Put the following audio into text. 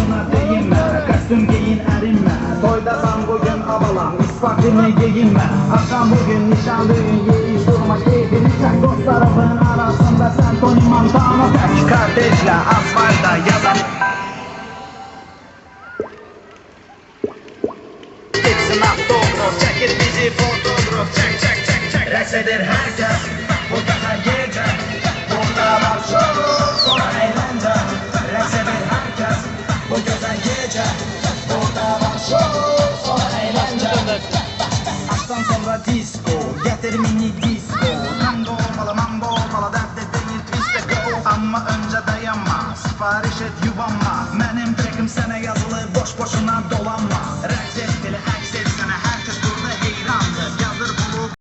buna değinme. Kostüm giyin erinme. Toydasan bugün avalan, ispatını giyinme. Akşam bugün nişan düğün, yiyiş durma keyfini çek. Dostlarımın arasında sen Tony Montana tek. Kardeşle asfalda yazan gitsin автограф, çekil bizi fotoğraf. Çek çek çek çek. Resedir herkes, burada her gece. Burada var şov, sonra eğlence. Resedir herkes, bu güzel gece. Burada var şov, sonra eğlence. Akşam sonra disco, getir mini disco. Tango olmalı, mambo olmalı, dertte değil twist go. Ama önce dayanma, sipariş et yuvanma. Benim çekim sana yazılı, boş boşuna dol.